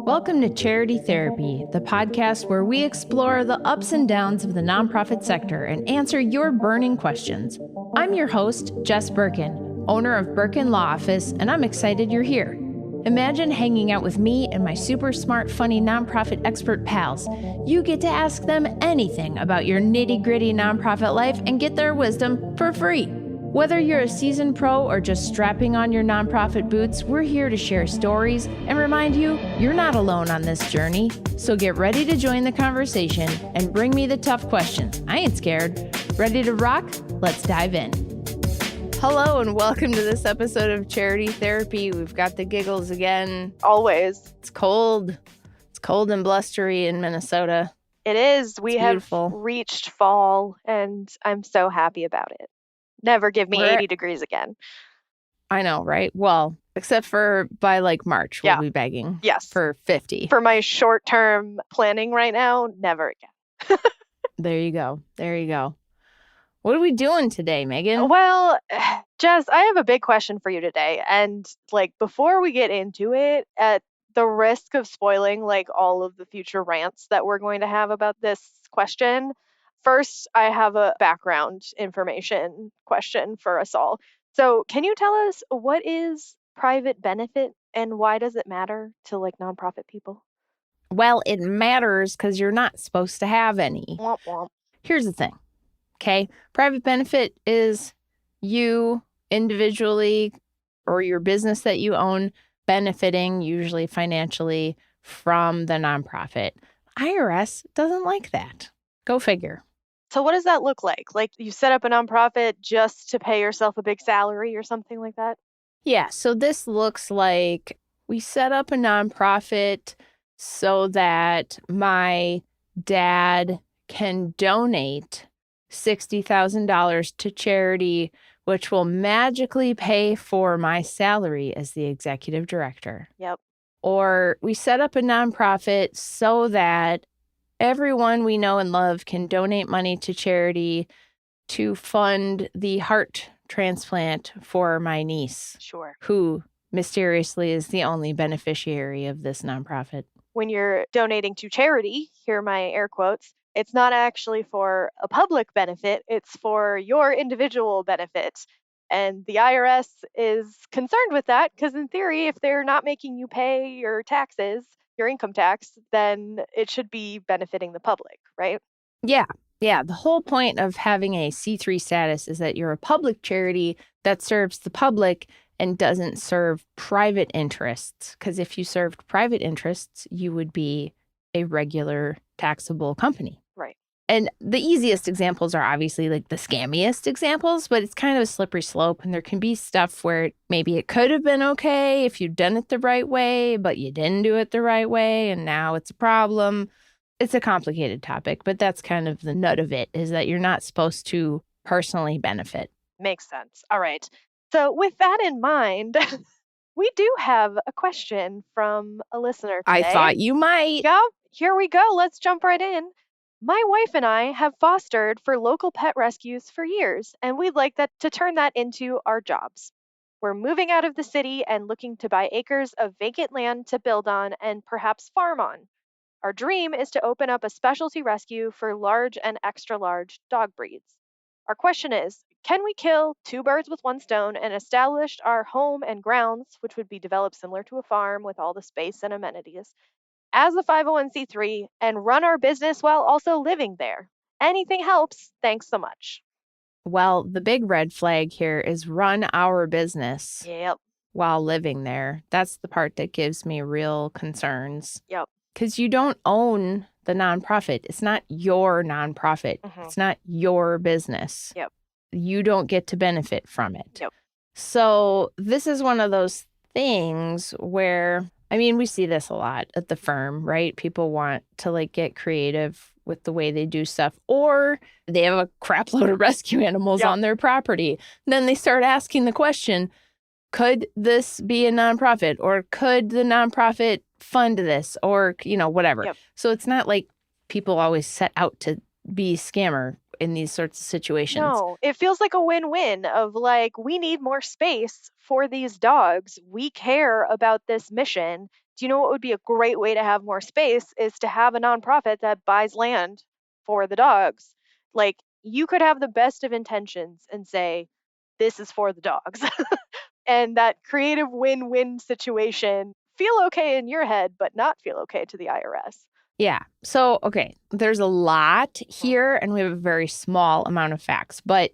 Welcome to Charity Therapy, the podcast where we explore the ups and downs of the nonprofit sector and answer your burning questions. I'm your host, Jess Birkin, owner of Birkin Law Office, and I'm excited you're here. Imagine hanging out with me and my super smart, funny nonprofit expert pals. You get to ask them anything about your nitty-gritty nonprofit life and get their wisdom for free. Whether you're a seasoned pro or just strapping on your nonprofit boots, we're here to share stories and remind you you're not alone on this journey. So get ready to join the conversation and bring me the tough questions. I ain't scared. Ready to rock? Let's dive in. Hello and welcome to this episode of Charity Therapy. We've got the giggles again. Always. It's cold. It's cold and blustery in Minnesota. It is. We have beautiful. Reached fall, and I'm so happy about it. Never give me 80 degrees again. I know, right? Well, except for by like March, we'll be begging for 50. For my short-term planning right now, never again. There you go. There you go. What are we doing today, Megan? Well, Jess, I have a big question for you today. And before we get into it, at the risk of spoiling all of the future rants that we're going to have about this question, first, I have a background information question for us all. So can you tell us what is private benefit and why does it matter to nonprofit people? Well, it matters because you're not supposed to have any. Womp womp. Here's the thing. Okay. Private benefit is you individually or your business that you own benefiting, usually financially, from the nonprofit. IRS doesn't like that. Go figure. So what does that look like? You set up a nonprofit just to pay yourself a big salary or something like that? Yeah. So this looks like we set up a nonprofit so that my dad can donate $60,000 to charity, which will magically pay for my salary as the executive director. Yep. Or we set up a nonprofit so that everyone we know and love can donate money to charity to fund the heart transplant for my niece. Sure. Who mysteriously is the only beneficiary of this nonprofit. When you're donating to charity, here my air quotes, it's not actually for a public benefit, it's for your individual benefit. And the IRS is concerned with that because in theory, if they're not making you pay your taxes, your income tax, then it should be benefiting the public, right? Yeah. Yeah. The whole point of having a C3 status is that you're a public charity that serves the public and doesn't serve private interests. Because if you served private interests, you would be a regular taxable company. Right. And the easiest examples are obviously the scammiest examples, but it's kind of a slippery slope. And there can be stuff where maybe it could have been okay if you'd done it the right way, but you didn't do it the right way. And now it's a problem. It's a complicated topic, but that's kind of the nut of it, is that you're not supposed to personally benefit. Makes sense. All right. So with that in mind, we do have a question from a listener today. I thought you might. Yeah, here we go. Let's jump right in. My wife and I have fostered for local pet rescues for years, and we'd like to turn that into our jobs. We're moving out of the city and looking to buy acres of vacant land to build on and perhaps farm on. Our dream is to open up a specialty rescue for large and extra large dog breeds. Our question is, can we kill two birds with one stone and establish our home and grounds, which would be developed similar to a farm with all the space and amenities, as a 501c3 and run our business while also living there? Anything helps. Thanks so much. Well, the big red flag here is run our business while living there. That's the part that gives me real concerns. Yep. Because you don't own the nonprofit. It's not your nonprofit. Mm-hmm. It's not your business. Yep. You don't get to benefit from it. Yep. So this is one of those things where, I mean, we see this a lot at the firm, right? People want to get creative with the way they do stuff, or they have a crap load of rescue animals on their property. Then they start asking the question, could this be a nonprofit, or could the nonprofit fund this, or, whatever. Yep. So it's not like people always set out to be scammer. in these sorts of situations. No, it feels like a win-win of like, we need more space for these dogs. We care about this mission. Do you know what would be a great way to have more space is to have a nonprofit that buys land for the dogs. Like, you could have the best of intentions and say, this is for the dogs. And that creative win-win situation feel okay in your head, but not feel okay to the IRS. Yeah. So, okay, there's a lot here, and we have a very small amount of facts, but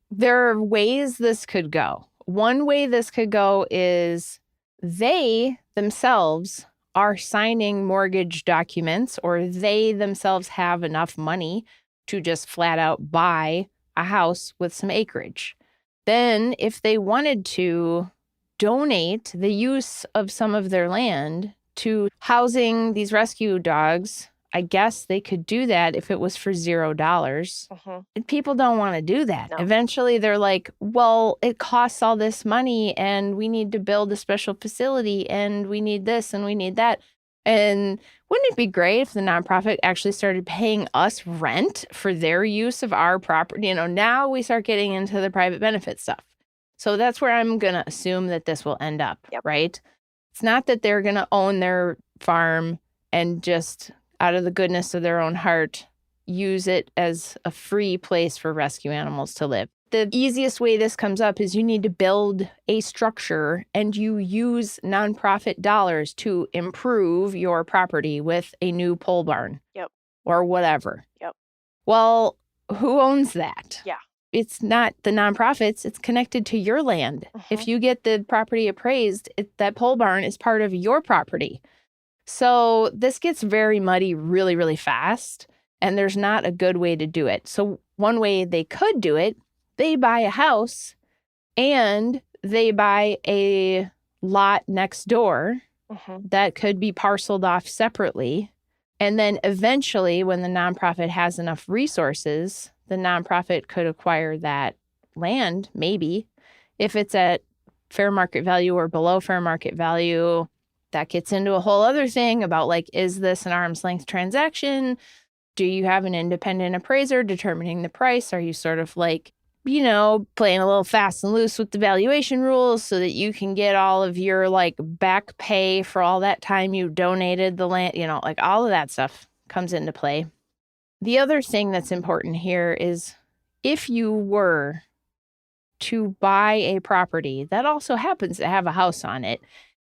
there are ways this could go. One way this could go is they themselves are signing mortgage documents, or they themselves have enough money to just flat out buy a house with some acreage. Then, if they wanted to donate the use of some of their land to housing these rescue dogs, I guess they could do that if it was for $0. And people don't want to do that. No. Eventually, they're like, well, it costs all this money, and we need to build a special facility, and we need this, and we need that. And wouldn't it be great if the nonprofit actually started paying us rent for their use of our property? Now we start getting into the private benefit stuff. So that's where I'm going to assume that this will end up, right? It's not that they're going to own their farm and just out of the goodness of their own heart use it as a free place for rescue animals to live. The easiest way this comes up is you need to build a structure and you use nonprofit dollars to improve your property with a new pole barn or whatever. Well, who owns that? It's not the nonprofits. It's connected to your land. If you get the property appraised, that pole barn is part of your property. So this gets very muddy really, really fast, and there's not a good way to do it. So one way they could do it, they buy a house and they buy a lot next door that could be parceled off separately. And then eventually, when the nonprofit has enough resources, the nonprofit could acquire that land, maybe. If it's at fair market value or below fair market value, that gets into a whole other thing about, like, is this an arm's length transaction? Do you have an independent appraiser determining the price? Are you sort of like, playing a little fast and loose with the valuation rules so that you can get all of your, like, back pay for all that time you donated the land? Like, all of that stuff comes into play. The other thing that's important here is if you were to buy a property that also happens to have a house on it,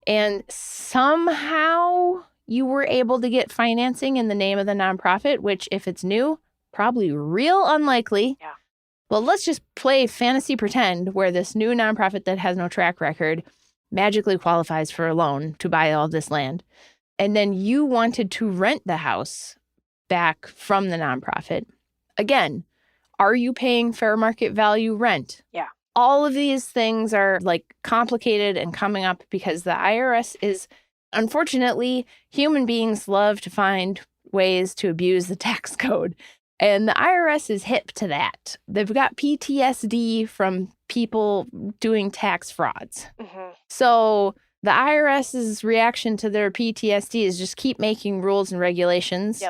and somehow you were able to get financing in the name of the nonprofit, which if it's new, probably real unlikely. Well, let's just play fantasy pretend where this new nonprofit that has no track record magically qualifies for a loan to buy all this land. And then you wanted to rent the house back from the nonprofit. Again, are you paying fair market value rent? All of these things are, like, complicated and coming up because the IRS is, unfortunately, human beings love to find ways to abuse the tax code. And the IRS is hip to that. They've got PTSD from people doing tax frauds. So the IRS's reaction to their PTSD is just keep making rules and regulations.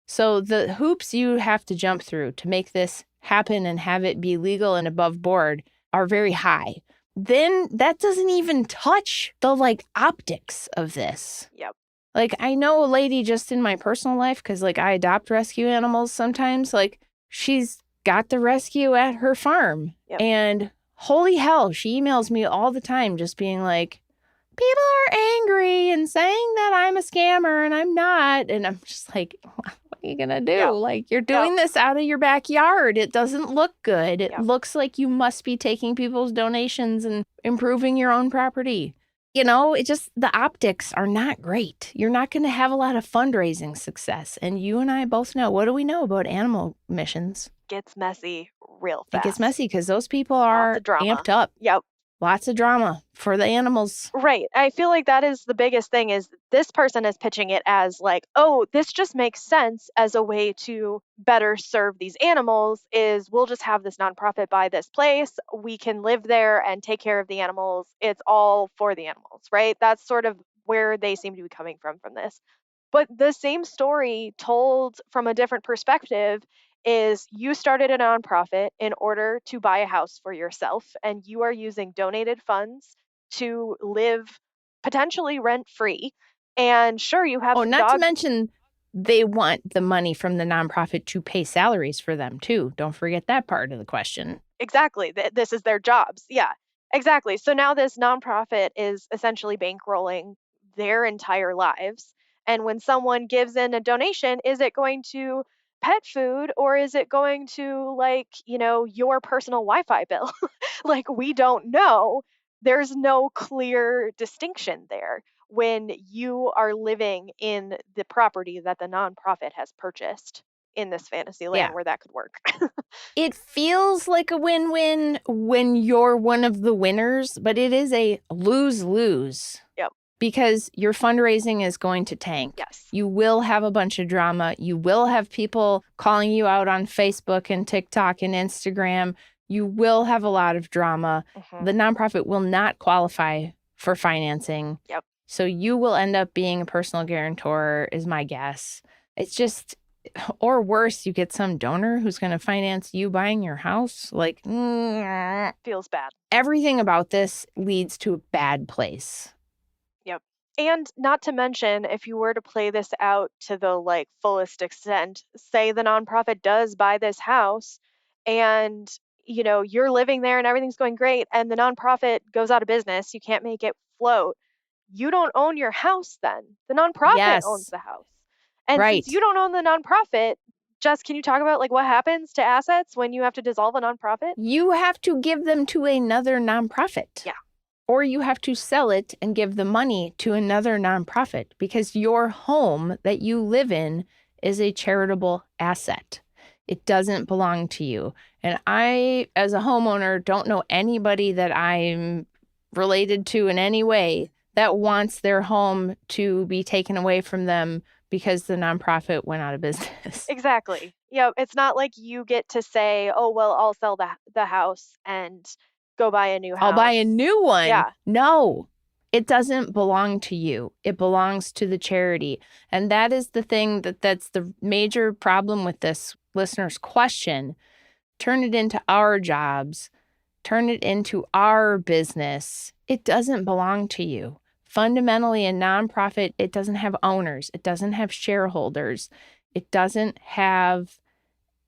So the hoops you have to jump through to make this happen and have it be legal and above board are very high. Then that doesn't even touch the, like, optics of this. Like, I know a lady just in my personal life, because, like, I adopt rescue animals sometimes. Like, she's got the rescue at her farm. And holy hell, she emails me all the time just being like, people are angry and saying that I'm a scammer and I'm not. And I'm just like, what are you going to do? Like, you're doing this out of your backyard. It doesn't look good. It looks like you must be taking people's donations and improving your own property. The optics are not great. You're not going to have a lot of fundraising success. And you and I both know, what do we know about animal missions? Gets messy real fast. It gets messy because those people are amped up. Lots of drama for the animals. Right. I feel like that is the biggest thing is this person is pitching it as like, oh, this just makes sense as a way to better serve these animals is we'll just have this nonprofit buy this place. We can live there and take care of the animals. It's all for the animals, right? That's sort of where they seem to be coming from this. But the same story told from a different perspective is you started a nonprofit in order to buy a house for yourself, and you are using donated funds to live potentially rent free. And sure, you have Oh, some not to dogs. mention they want the money from the nonprofit to pay salaries for them, too. Don't forget that part of the question. Exactly. This is their jobs. Yeah, exactly. So now this nonprofit is essentially bankrolling their entire lives. And when someone gives in a donation, is it going to pet food or is it going to, like, your personal Wi Fi bill? Like, we don't know. There's no clear distinction there when you are living in the property that the nonprofit has purchased in this fantasy land Yeah. where that could work. It feels like a win-win when you're one of the winners, but it is a lose-lose. Yep. Because your fundraising is going to tank. Yes. You will have a bunch of drama. You will have people calling you out on Facebook and TikTok and Instagram. You will have a lot of drama. Mhm. The nonprofit will not qualify for financing. Yep. So you will end up being a personal guarantor, is my guess. It's just, or worse, you get some donor who's going to finance you buying your house. Like, Feels bad. everything about this leads to a bad place. Yep. And not to mention, if you were to play this out to the fullest extent, say the nonprofit does buy this house and you're living there and everything's going great and the nonprofit goes out of business, you can't make it float. You don't own your house then. The nonprofit owns Yes. the house. And since you Right. don't own the nonprofit, Jess, can you talk about what happens to assets when you have to dissolve a nonprofit? You have to give them to another nonprofit. Yeah. Or you have to sell it and give the money to another nonprofit because your home that you live in is a charitable asset. It doesn't belong to you. And I, as a homeowner, don't know anybody that I'm related to in any way that wants their home to be taken away from them because the nonprofit went out of business. Exactly. Yeah, it's not like you get to say, "Oh, well, I'll sell the house and go buy a new I'll buy house." a new one. Yeah. No, it doesn't belong to you. It belongs to the charity. And that is the thing that's the major problem with this listener's question. Turn it into our jobs. Turn it into our business. It doesn't belong to you. Fundamentally, a nonprofit, it doesn't have owners. It doesn't have shareholders. It doesn't have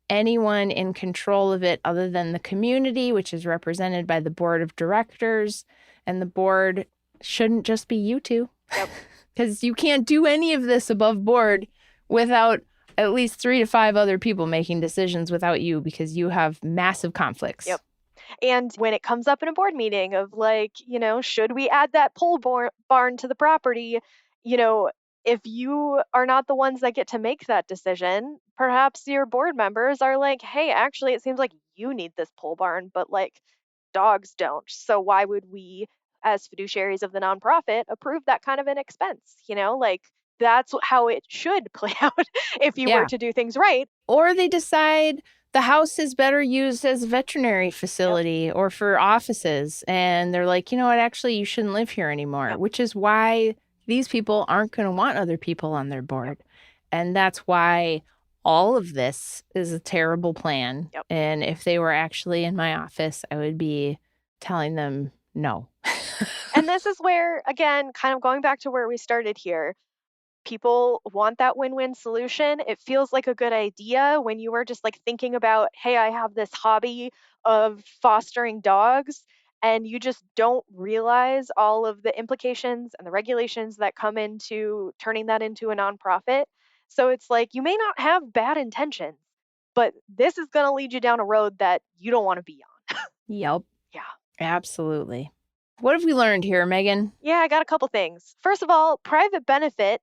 anyone in control of it other than the community, which is represented by the board of directors. And the board shouldn't just be you two. Yep. Because you can't do any of this above board without at least 3 to 5 other people making decisions without you because you have massive conflicts. Yep. And when it comes up in a board meeting of should we add that barn to the property? If you are not the ones that get to make that decision, perhaps your board members are like, hey, actually, it seems like you need this pole barn, but dogs don't. So why would we, as fiduciaries of the nonprofit, approve that kind of an expense? That's how it should play out if you were Yeah. to do things right. Or they decide the house is better used as a veterinary facility or for offices. And they're like, you know what, actually, you shouldn't live here anymore, which is why these people aren't going to want other people on their board. And that's why all of this is a terrible plan. And if they were actually in my office, I would be telling them no. And this is where, again, kind of going back to where we started here, people want that win-win solution. It feels like a good idea when you are just thinking about, hey, I have this hobby of fostering dogs, and you just don't realize all of the implications and the regulations that come into turning that into a nonprofit. So it's like you may not have bad intentions, but this is going to lead you down a road that you don't want to be on. Yep. Yeah. Absolutely. What have we learned here, Megan? Yeah, I got a couple things. First of all, private benefit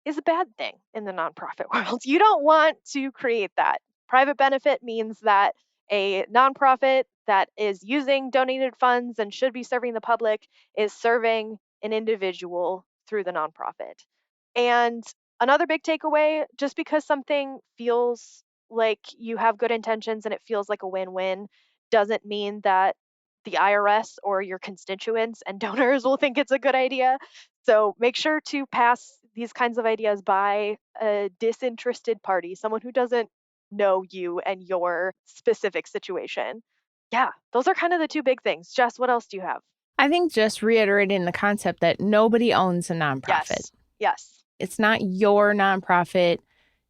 is a bad thing in the nonprofit world. You don't want to create that. Private benefit means that a nonprofit that is using donated funds and should be serving the public is serving an individual through the nonprofit. And another big takeaway, just because something feels like you have good intentions and it feels like a win-win doesn't mean that the IRS or your constituents and donors will think it's a good idea. So make sure to pass these kinds of ideas by a disinterested party, someone who doesn't know you and your specific situation. Yeah, those are kind of the two big things. Jess, what else do you have? I think just reiterating the concept that nobody owns a nonprofit. Yes. Yes. It's not your nonprofit.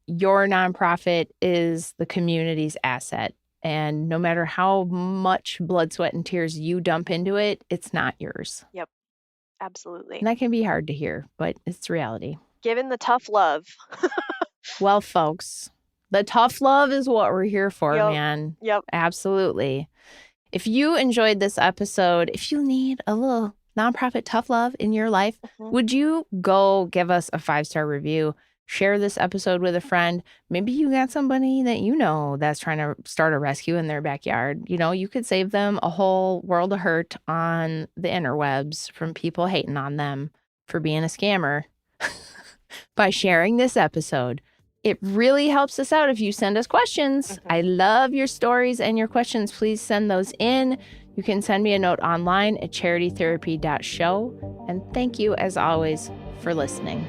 Your nonprofit is the community's asset. And no matter how much blood, sweat, and tears you dump into it, it's not yours. Yep. Absolutely. And that can be hard to hear, but it's reality. Given the tough love. Well, folks, the tough love is what we're here for, Yep. man. Yep. Absolutely. If you enjoyed this episode, if you need a little nonprofit tough love in your life, would you go give us a 5-star review? Share this episode with a friend. Maybe you got somebody that you know that's trying to start a rescue in their backyard. You know, you could save them a whole world of hurt on the interwebs from people hating on them for being a scammer by sharing this episode. It really helps us out if you send us questions. I love your stories and your questions. Please send those in. You can send me a note online at charitytherapy.show. And thank you, as always, for listening.